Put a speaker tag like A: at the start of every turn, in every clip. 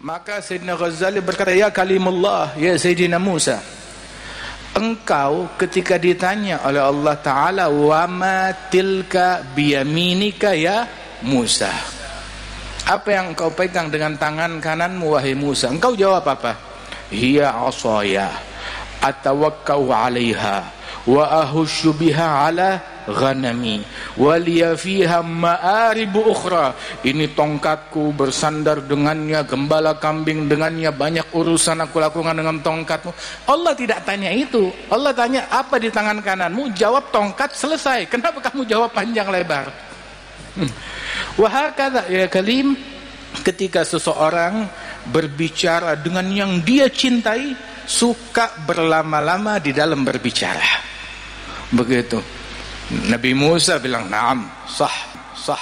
A: Maka Sayyidina Ghazali berkata, ya kalimullah, ya Sayyidina Musa, engkau ketika ditanya oleh Allah Ta'ala, wa ma tilka biyaminika ya Musa, apa yang engkau pegang dengan tangan kananmu wahai Musa? Engkau jawab apa? Hiya asaya atawakkau 'alaiha wa ahushu biha 'ala ghanami wa liya fiha ma'aribu ukhra. Ini tongkatku, bersandar dengannya, gembala kambing dengannya, banyak urusan aku lakukan dengan tongkatmu. Allah tidak tanya itu. Allah tanya, apa di tangan kananmu? Jawab tongkat, selesai. Kenapa kamu jawab panjang lebar? Wa hakadha ya kalim, ketika seseorang berbicara dengan yang dia cintai, suka berlama-lama di dalam berbicara. Begitu. Nabi Musa bilang, "Na'am, sah."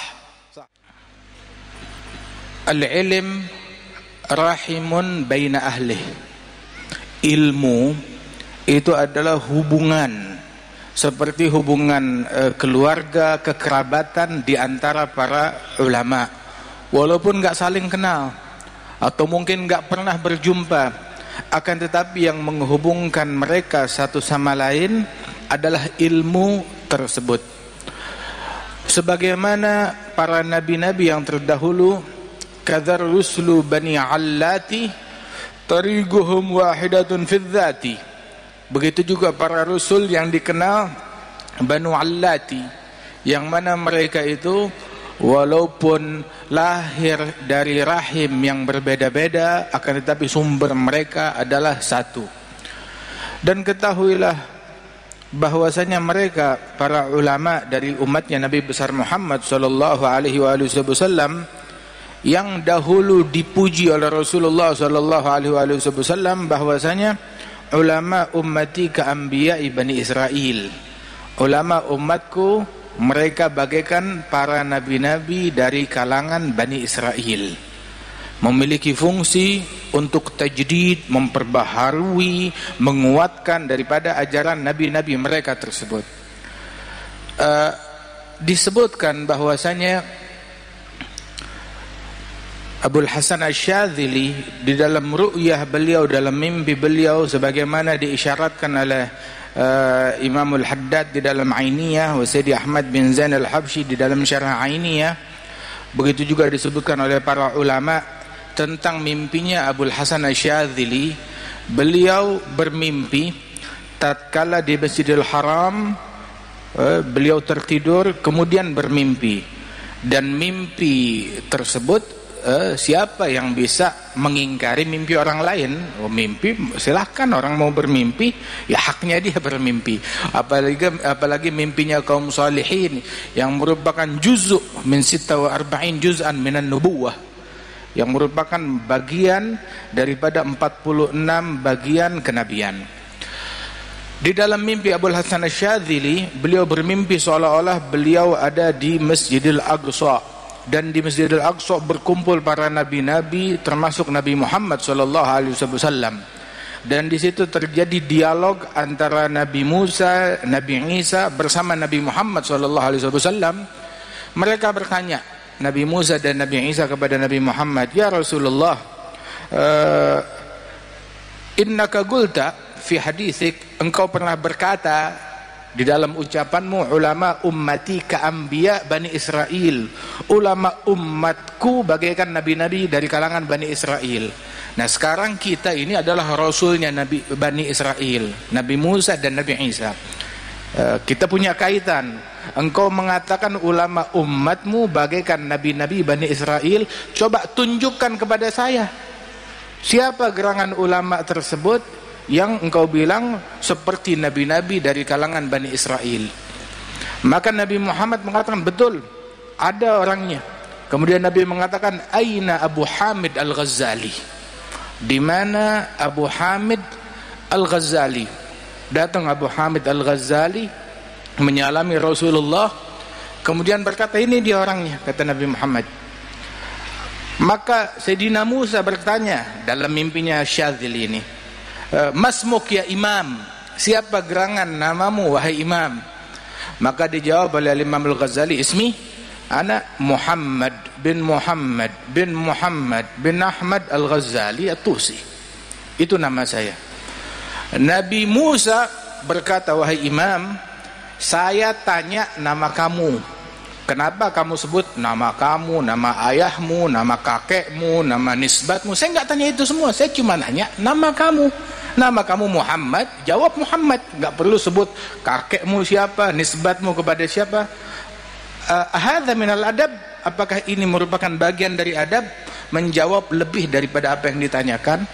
A: Al-ilm rahimun baina ahlih. Ilmu itu adalah hubungan, seperti hubungan keluarga, kekerabatan di antara para ulama. Walaupun enggak saling kenal atau mungkin enggak pernah berjumpa, akan tetapi yang menghubungkan mereka satu sama lain adalah ilmu tersebut. Sebagaimana para nabi-nabi yang terdahulu, kadzar rusulu bani allati tariquhum wahidatun fi dzati. Begitu juga para rasul yang dikenal banu allati, yang mana mereka itu walaupun lahir dari rahim yang berbeda-beda, akan tetapi sumber mereka adalah satu. Dan ketahuilah bahwasanya mereka para ulama dari umatnya Nabi besar Muhammad sallallahu alaihi wasallam yang dahulu dipuji oleh Rasulullah sallallahu alaihi wasallam, bahwasanya ulama ummati ka anbiya'i bani Israil. Ulama umatku mereka bagaikan para nabi-nabi dari kalangan Bani Israel, memiliki fungsi untuk tajdid, memperbaharui, menguatkan daripada ajaran nabi-nabi mereka tersebut. Disebutkan bahwasanya Abul Hasan Asy-Syadzili di dalam ru'yah beliau, dalam mimpi beliau, sebagaimana diisyaratkan oleh Imamul Haddad di dalam Ainiyah, wa Sayyidi Ahmad bin Zain al-Habsyi di dalam Syarah Ainiyah. Begitu juga disebutkan oleh para ulama tentang mimpinya Abul Hasan Asy-Syadzili. Beliau bermimpi tatkala di Masjidil Haram, beliau tertidur kemudian bermimpi, dan mimpi tersebut siapa yang bisa mengingkari mimpi orang lain? Mimpi silahkan, orang mau bermimpi ya haknya dia bermimpi, apalagi mimpinya kaum salihin yang merupakan juz'u min 46 juz'an minan nubuwah, yang merupakan bagian daripada 46 bagian kenabian. Di dalam mimpi Abul Hasan Asy-Syadzili, beliau bermimpi seolah-olah beliau ada di Masjidil Aqsa, dan di Masjidil Aqsa berkumpul para nabi-nabi termasuk Nabi Muhammad SAW. Dan di situ terjadi dialog antara Nabi Musa, Nabi Isa bersama Nabi Muhammad SAW. Mereka bertanya, Nabi Musa dan Nabi Isa kepada Nabi Muhammad, ya Rasulullah, innaka qulta fi haditsik, engkau pernah berkata di dalam ucapanmu, ulama ummati ka anbiya Bani Israel, ulama umatku bagaikan nabi-nabi dari kalangan Bani Israel. Nah sekarang kita ini adalah rasulnya Nabi Bani Israel, Nabi Musa dan Nabi Isa. Kita punya kaitan. Engkau mengatakan ulama umatmu bagaikan nabi-nabi Bani Israel. Coba tunjukkan kepada saya, siapa gerangan ulama tersebut yang engkau bilang seperti nabi-nabi dari kalangan Bani Israel. Maka Nabi Muhammad mengatakan, betul, ada orangnya. Kemudian Nabi mengatakan, aina Abu Hamid Al-Ghazali, di mana Abu Hamid Al-Ghazali? Datang Abu Hamid Al-Ghazali menyalami Rasulullah, kemudian berkata, ini dia orangnya, kata Nabi Muhammad. Maka Sayyidina Musa bertanya dalam mimpinya Syadzili ini, masmuk ya imam, siapa gerangan namamu wahai imam? Maka dijawab oleh Imam Al-Ghazali, ismi Ana Muhammad bin Muhammad bin Muhammad bin Ahmad Al-Ghazali At-Tusi. Itu nama saya. Nabi Musa berkata, wahai imam, saya tanya nama kamu. Kenapa kamu sebut nama kamu, nama ayahmu, nama kakekmu, nama nisbatmu? Saya nggak tanya itu semua. Saya cuma nanya nama kamu. Nama kamu Muhammad, jawab Muhammad. Nggak perlu sebut kakekmu siapa, nisbatmu kepada siapa. Hadza minal adab. Apakah ini merupakan bagian dari adab? Menjawab lebih daripada apa yang ditanyakan.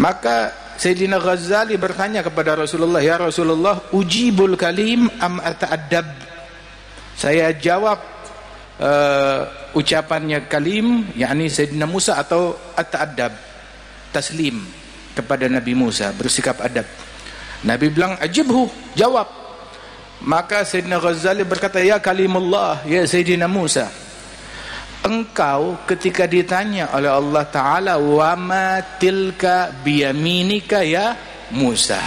A: Maka Sayyidina Ghazali bertanya kepada Rasulullah, ya Rasulullah, ujibul kalim am ata'addab? Saya jawab ucapannya kalim, yakni Sayyidina Musa, atau ata'addab, taslim kepada Nabi Musa, bersikap adab. Nabi bilang ajibhu, jawab. Maka Sayyidina Ghazali berkata, ya kalimullah, ya Sayyidina Musa, engkau ketika ditanya oleh Allah Ta'ala, wa ma tilka biyaminika ya Musa,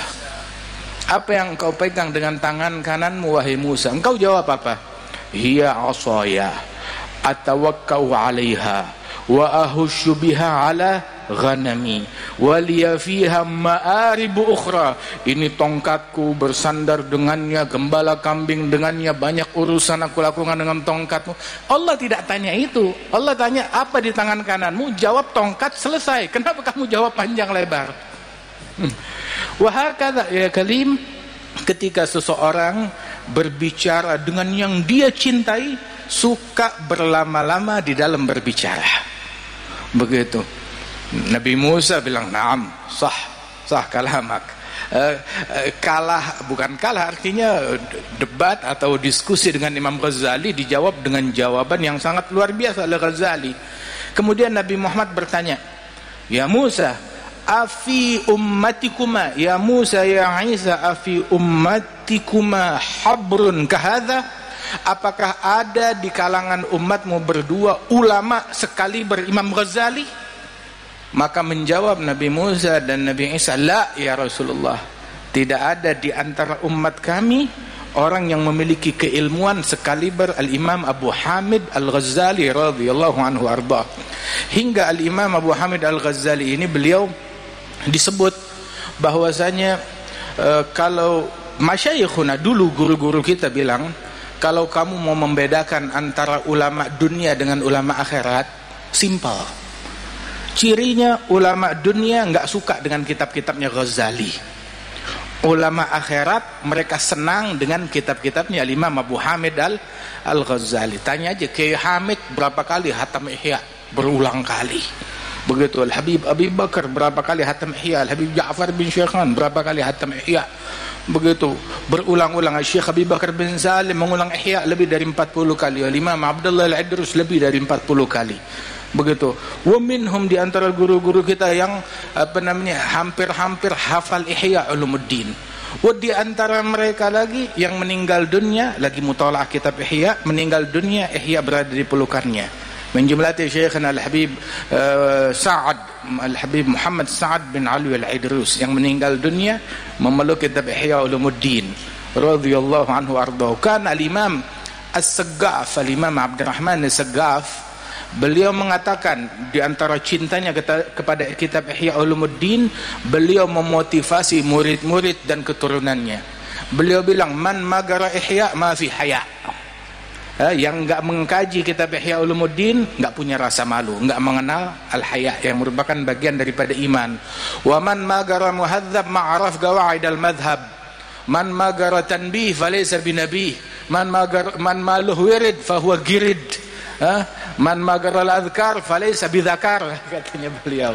A: apa yang engkau pegang dengan tangan kananmu wahai Musa? Engkau jawab apa? Hiya asaya atawakkau alaiha wa ahushu biha ala ghanami waliya fiha ma'aribu ukhra. Ini tongkatku, bersandar dengannya, gembala kambing dengannya, banyak urusan aku lakukan dengan tongkatmu. Allah tidak tanya itu. Allah tanya apa di tangan kananmu, jawab tongkat, selesai. Kenapa kamu jawab panjang lebar? Wa hakadha ya kalim, ketika seseorang berbicara dengan yang dia cintai, suka berlama-lama di dalam berbicara. Begitu. Nabi Musa bilang, "Na'am, sah kalamak." Kalah, bukan kalah, artinya debat atau diskusi dengan Imam Ghazali dijawab dengan jawaban yang sangat luar biasa oleh Ghazali. Kemudian Nabi Muhammad bertanya, "Ya Musa, afi ummatikuma, ya Musa ya Isa, afi ummatikuma habrun kahadha?" Apakah ada di kalangan umatmu berdua ulama sekali berimam Ghazali? Maka menjawab Nabi Musa dan Nabi Isa, la ya Rasulullah, tidak ada di antara umat kami orang yang memiliki keilmuan sekaliber Al-Imam Abu Hamid Al-Ghazali radhiyallahu anhu arda. Hingga Al-Imam Abu Hamid Al-Ghazali ini beliau disebut bahwasanya kalau masyayikhuna dulu, guru-guru kita bilang, kalau kamu mau membedakan antara ulama dunia dengan ulama akhirat, simpel. Cirinya ulama dunia nggak suka dengan kitab-kitabnya Ghazali. Ulama akhirat mereka senang dengan kitab-kitabnya Imam Abu Hamid Al-Ghazali. Tanya aja Kiai Hamid berapa kali hatam Ihya, berulang kali. Begitu Al-Habib Abi Bakar berapa kali hatam Ihya, Al-Habib Ja'far bin Syekhan berapa kali hatam Ihya. Begitu berulang-ulang. Syekh Abi Bakar bin Salim mengulang Ihya lebih dari 40 kali. Imam Abdullah Al-Idrus lebih dari 40 kali. Begitu. Wa minhum, di antara guru-guru kita yang hampir-hampir hafal Ihya Ulumuddin. Wa di antara mereka lagi yang meninggal dunia lagi mutalaah kitab Ihya, meninggal dunia Ihya berada di pelukannya. Min jumlati Syekhana Al-Habib Sa'ad, Al-Habib Muhammad Sa'ad bin Ali Al-Idrus yang meninggal dunia memeluk kitab Ihya Ulumuddin radhiyallahu anhu ardhahu. Kan Al-Imam As-Saggaf, Al-Imam Abdurrahman As-Saggaf, beliau mengatakan di antara cintanya kepada kitab Ihya Ulumuddin, beliau memotivasi murid-murid dan keturunannya. Beliau bilang, man magara Ihya ma fi haya. Yang enggak mengkaji kitab Ihya Ulumuddin enggak punya rasa malu, enggak mengenal al-haya yang merupakan bagian daripada iman. Wa man magara muhadzab ma'araf qawaid al-madhhab. Man magara tanbih falaysa binabi. Man maluh wirid fahuwa girid. Man magara al-adhkar falaysa bidzakar, katanya beliau.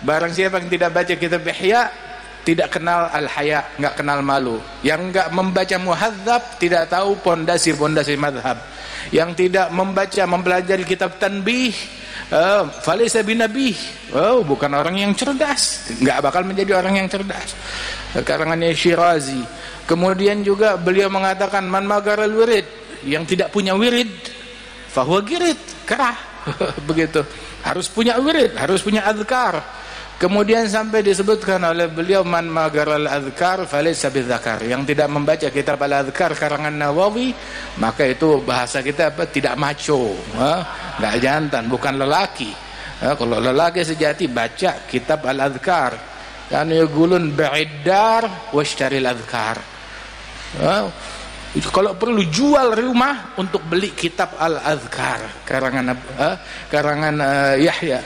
A: Barang siapa yang tidak baca kitab Ihya tidak kenal al-haya, enggak kenal malu. Yang enggak membaca muhadzab tidak tahu pondasi-pondasi madhab. Yang tidak mempelajari kitab tanbih, falaysa binabih, bukan orang yang cerdas, enggak bakal menjadi orang yang cerdas. Karangannya Syirazi. Kemudian juga beliau mengatakan, man magaral wirid, yang tidak punya wirid fahuwa girid, kerah. Begitu. Harus punya wirid, harus punya azkar. Kemudian sampai disebutkan oleh beliau, man magaral adhkar falaysa bidzakar, yang tidak membaca kitab al-adhkar karangan Nawawi, maka itu bahasa kita apa, tidak maco, enggak jantan, bukan lelaki. Kalau lelaki sejati baca kitab al-adhkar, kan yaqulun bi'iddar washtaril adhkar. Kalau perlu jual rumah untuk beli kitab al-adhkar karangan Yahya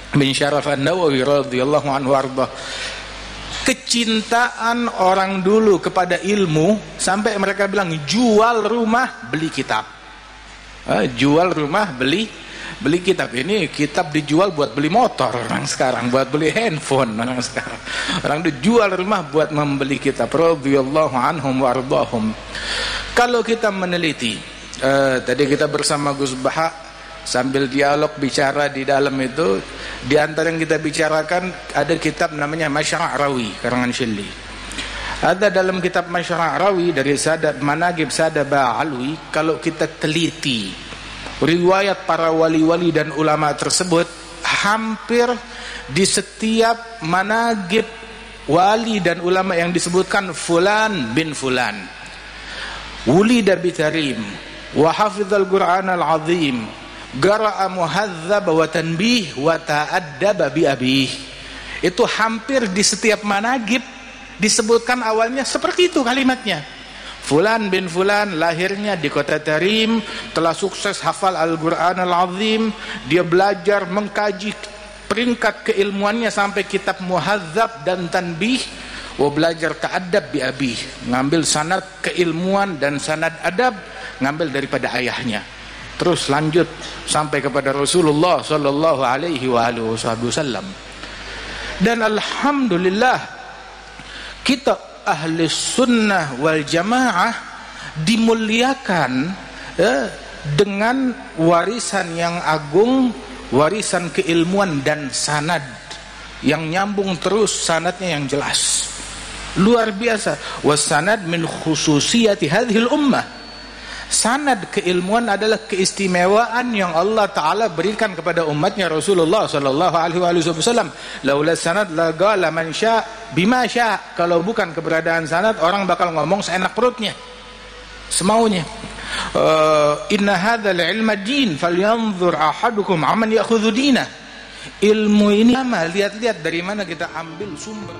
A: bin Syaraf an-Nawawi radhiyallahu anhu arda. Kecintaan orang dulu kepada ilmu sampai mereka bilang jual rumah beli kitab. Jual rumah beli kitab. Ini kitab dijual buat beli motor orang sekarang, buat beli handphone orang sekarang. Orang dijual rumah buat membeli kitab radhiyallahu anhum wa ardahum. Kalau kita meneliti, tadi kita bersama Gus Baha sambil dialog bicara di dalam itu, di antara yang kita bicarakan ada kitab namanya Masyara'i karangan Syilli. Ada dalam kitab Masyara'i dari Sadat Manaqib Sadat Ba'alwi, kalau kita teliti riwayat para wali-wali dan ulama tersebut, hampir di setiap manaqib wali dan ulama yang disebutkan fulan bin fulan wulida bitarim wa hafizal Qur'an al-azim, qara'a muhadzab wa tanbih wa ta'addaba bi abih. Itu hampir di setiap manaqib disebutkan awalnya seperti itu kalimatnya. Fulan bin fulan lahirnya di kota Tarim, telah sukses hafal Al-Qur'an Al-Azim, dia belajar mengkaji peringkat keilmuannya sampai kitab muhadzab dan tanbih, wa belajar ta'addab bi abih, ngambil sanad keilmuan dan sanad adab ngambil daripada ayahnya. Terus lanjut sampai kepada Rasulullah sallallahu alaihi wasallam. Dan alhamdulillah kita ahli sunnah wal jamaah dimuliakan dengan warisan yang agung, warisan keilmuan dan sanad yang nyambung terus, sanadnya yang jelas. Luar biasa. Wasanad min khususiyati hadhil ummah. Sanad keilmuan adalah keistimewaan yang Allah Ta'ala berikan kepada umatnya Rasulullah Sallallahu Alaihi Wasallam. Laula sanad la qala man sya' bima sya'. Kalau bukan keberadaan sanad, orang bakal ngomong seenak perutnya, semaunya. Inna hadzal ilma din falyanzur ahadukum amman ya'khudhu dinah. Ilmu ini sama, lihat-lihat dari mana kita ambil sumber.